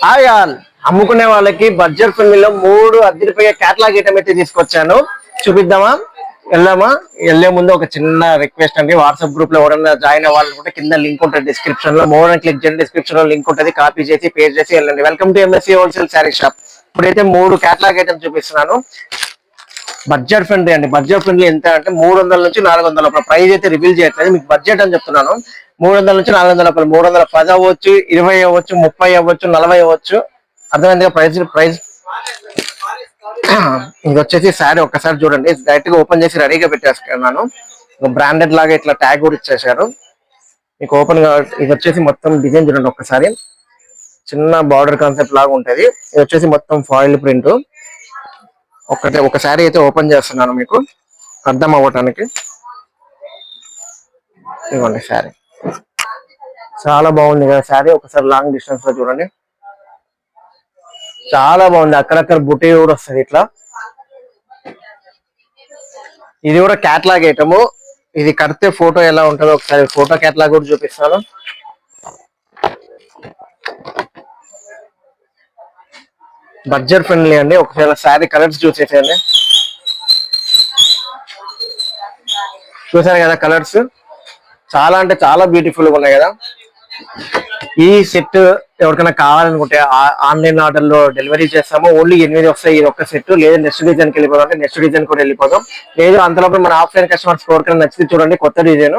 Hi all, అమ్ముకునే వాళ్ళకి budget ఫ్రెండ్లీలో 3 అద్దరిపోయే catalogue item అయితే తీసుకొచ్చాను. చూపిద్దామా? వెళ్దామా? వెళ్లే ముందు ఒక చిన్న రిక్వెస్ట్ అండి. వాట్సాప్ గ్రూప్ లో ఎవరైనా జాయిన్ అవ్వాలనుకుంటే కింద లింక్ ఉంటుంది డిస్క్రిప్షన్ లో. మోర్ అని క్లిక్ చేయండి, డిస్క్రిప్షన్ లో లింక్ ఉంటుంది. కాపీ చేసి పేజ్ చేసి వెళ్ళండి. Welcome to MSc wholesale sari shop. ఇప్పుడైతే 3 క్యాటలాగ్ ఐటమ్ చూపిస్తున్నాను. బడ్జెట్ ఫ్రెండ్లీ అండి. బడ్జెట్ ఫ్రెండ్లీ ఎంత అంటే 300 నుంచి 400 ప్రైస్ అయితే రివీల్ చేయట్లేదు, మీకు బడ్జెట్ అని చెప్తున్నాను. 300 నుంచి 400, 310 అవ్వచ్చు, 20 అవ్వచ్చు, 30 అవ్వచ్చు, 40 అవ్వచ్చు. అర్థమైందిగా ప్రైస్. ఇది వచ్చేసి శారీ ఒక్కసారి చూడండి, డైరెక్ట్ గా ఓపెన్ చేసి రెడీగా పెట్టేసుకున్నాను. బ్రాండెడ్ లాగా ఇట్లా ట్యాగ్ కూడా ఇచ్చేసారు మీకు ఓపెన్ గా. ఇది వచ్చేసి మొత్తం డిజైన్ చూడండి ఒక్కసారి, చిన్న బార్డర్ కాన్సెప్ట్ లాగా ఉంటది. ఇది వచ్చేసి మొత్తం ఫాయిల్ ప్రింట్. ఒక శారీ అయితే ఓపెన్ చేస్తున్నాను మీకు అర్థం అవ్వటానికి. ఇవ్వండి శారీ, చాలా బాగుంది కదా శారీ. ఒకసారి లాంగ్ డిస్టెన్స్ లో చూడండి, చాలా బాగుంది. అక్కడక్కడ బుటీ కూడా వస్తుంది ఇట్లా. ఇది కూడా క్యాటలాగ్ ఐటమ్. ఇది కడితే ఫోటో ఎలా ఉంటుందో ఒకసారి ఫోటో క్యాటలాగ్ కూడా చూపిస్తాను. బడ్జెట్ ఫ్రెండ్లీ అండి. ఒకసారి శారీ కలర్స్ చూసేసేయండి. చూసారు కదా కలర్స్, చాలా అంటే చాలా బ్యూటిఫుల్ గా ఉన్నాయి కదా. ఈ సెట్ ఎవరికైనా కావాలనుకుంటే ఆన్లైన్ ఆర్డర్ లో డెలివరీ చేస్తాము. ఓన్లీ 8 వస్తాయి ఇది ఒక్క సెట్. లేదా నెక్స్ట్ డిజైన్ కి వెళ్ళిపోదాం అంటే నెక్స్ట్ డిజైన్ కూడా వెళ్ళిపోదాం. లేదు అంతలోపు మన ఆఫ్లైన్ కస్టమర్స్ ఎవరికైనా నచ్చితే చూడండి, కొత్త డిజైన్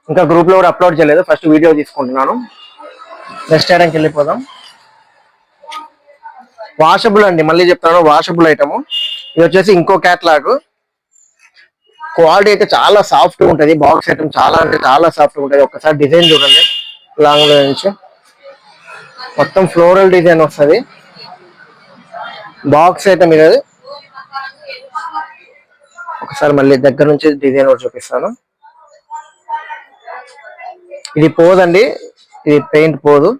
ఇంకా గ్రూప్ లో కూడా అప్లోడ్ చేయలేదు, ఫస్ట్ వీడియో తీసుకుంటున్నాను. నెక్స్ట్ ఐటమ్కి వెళ్ళిపోదాం. వాషబుల్ అండి, మళ్ళీ చెప్తాను వాషబుల్ ఐటమ్. ఇది వచ్చేసి ఇంకో క్యాట్లాగ్. క్వాలిటీ అయితే చాలా సాఫ్ట్ గా ఉంటది. బాక్స్ ఐటమ్ చాలా అంటే చాలా సాఫ్ట్ గా ఉంటది. ఒక్కసారి డిజైన్ చూడండి, లాంగ్ లో నుంచి మొత్తం ఫ్లోరల్ డిజైన్ వస్తుంది. బాక్స్ ఐటమ్ ఇది. ఒకసారి మళ్ళీ దగ్గర నుంచి డిజైన్ కూడా చూపిస్తాను. ఇది పోదండి, ఇది పెయింట్ పోదు.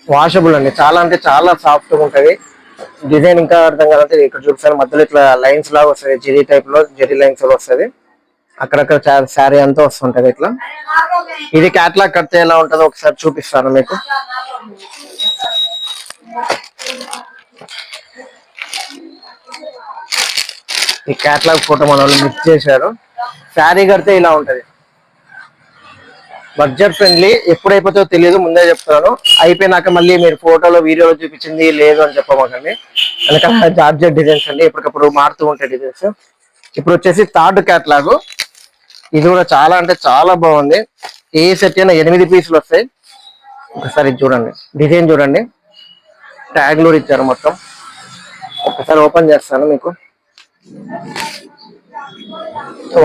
వాషబుల్ అండి, చాలా అంటే చాలా సాఫ్ట్ గా ఉంటది. డిజైన్ ఇంకా అర్థం కాదంటే ఇక్కడ చూపిస్తాను. మధ్యలో ఇట్లా లైన్స్ లాగా వస్తుంది, జెరీ టైప్ లో జెరీ లైన్స్ లో వస్తుంది. అక్కడక్కడ శారీ అంతా వస్తుంటది ఇట్లా. ఇది క్యాట్లాగ్ కడితే ఎలా ఉంటుందో ఒకసారి చూపిస్తాను మీకు. ఈ క్యాట్లాగ్ ఫోటో మన వాళ్ళు మిక్స్ చేశారు. శారీ కడితే ఇలా ఉంటది. Budget friendly. ఎప్పుడైపోతుందో తెలియదు, ముందే చెప్తాను. అయిపోయినాక మళ్ళీ మీరు ఫోటోలో వీడియోలో చూపించింది లేదు అని చెప్పమాకండి. అందుకని జార్జెట్ డిజైన్స్ అండి, ఎప్పటికప్పుడు మారుతూ ఉంటాయి డిజైన్స్. ఇప్పుడు వచ్చేసి థర్డ్ క్యాట్లాగ్. ఇది కూడా చాలా అంటే చాలా బాగుంది. ఏ సెట్ అయినా 8 పీసులు వస్తాయి. ఒకసారి చూడండి, డిజైన్ చూడండి, ట్యాగ్ లో ఇచ్చారు మొత్తం. ఒకసారి ఓపెన్ చేస్తాను మీకు.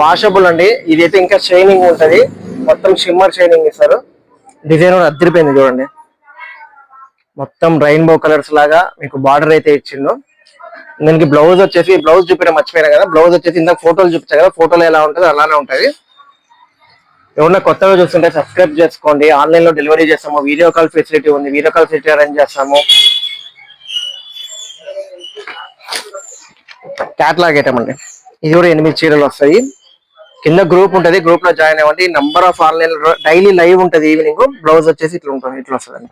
వాషబుల్ అండి. ఇదైతే ఇంకా షైనింగ్ ఉంటది, మొత్తం షిమ్మర్ షైనింగ్ ఇస్తారు. డిజైన్ కూడా అద్దరిపోయింది చూడండి, మొత్తం రెయిన్బో కలర్స్ లాగా మీకు బార్డర్ అయితే ఇచ్చిండు. దీనికి బ్లౌజ్ వచ్చేసి, బ్లౌజ్ చూపించడం మర్చిపోయినా కదా, బ్లౌజ్ వచ్చేసి ఇందాక ఫోటోలు చూపించా కదా, ఫోటోలు ఎలా ఉంటుంది అలానే ఉంటది. ఎవరన్నా కొత్తగా చూస్తుంటే సబ్స్క్రైబ్ చేసుకోండి. ఆన్లైన్ లో డెలివరీ చేస్తాము, వీడియో కాల్ ఫెసిలిటీ ఉంది, వీడియో కాల్ ఫెసిలిటీ అరేంజ్ చేస్తాము. క్యాట్లాగ్ ఐటమ్ అండి. ఇది కూడా 8 చీరలు వస్తాయి. కింద గ్రూప్ ఉంటది, గ్రూప్ లో జాయిన్ అవ్వండి. Number of online daily live ఉంటది ఈవినింగ్. బ్లౌజ్ వచ్చేసి ఇట్లా ఉంటుంది, ఇట్లా వస్తుంది.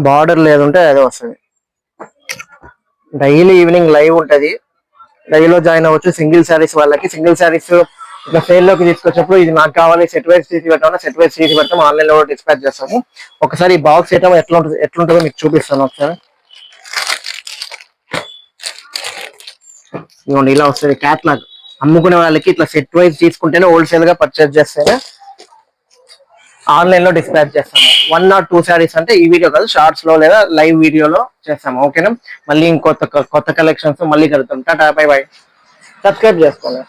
బార్డర్ లేదుంటే అదే వస్తుంది. డైలీ ఈవినింగ్ లైవ్ ఉంటది, లైవ్ లో జాయిన్ అవ్వచ్చు. సింగిల్ శారీస్ వాళ్ళకి, సింగిల్ శారీస్ ఇట్లా సేల్ లోకి తీసుకొచ్చినప్పుడు ఇది నాకు కావాలి సెట్ వైజ్ తీసి పెట్టామన్నా సెట్ వైజ్ తీసి పెడతాం. ఆన్లైన్ లో డిస్పాచ్ చేస్తాము. ఒకసారి ఈ బాక్స్ ఐటమ్ ఎట్లుంటుందో మీకు చూపిస్తాను ఒకసారి. ఇదిగోండి ఇలా వస్తుంది క్యాట్లాగ్. అమ్ముకునే వాళ్ళకి ఇట్లా సెట్ వైజ్ తీసుకుంటేనే, హోల్సేల్ గా పర్చేస్ చేస్తేనే ఆన్లైన్ లో డిస్పాచ్ చేస్తాము. 1 or 2 శారీస్ అంటే ఈ వీడియో కాదు, షార్ట్స్ లో లేదా లైవ్ వీడియోలో చేస్తాము. ఓకేనా? మళ్ళీ ఇంకొత్త కలెక్షన్స్ మళ్ళీ కలుద్దాం. Tata, by by. సబ్స్క్రైబ్ చేసుకోండి.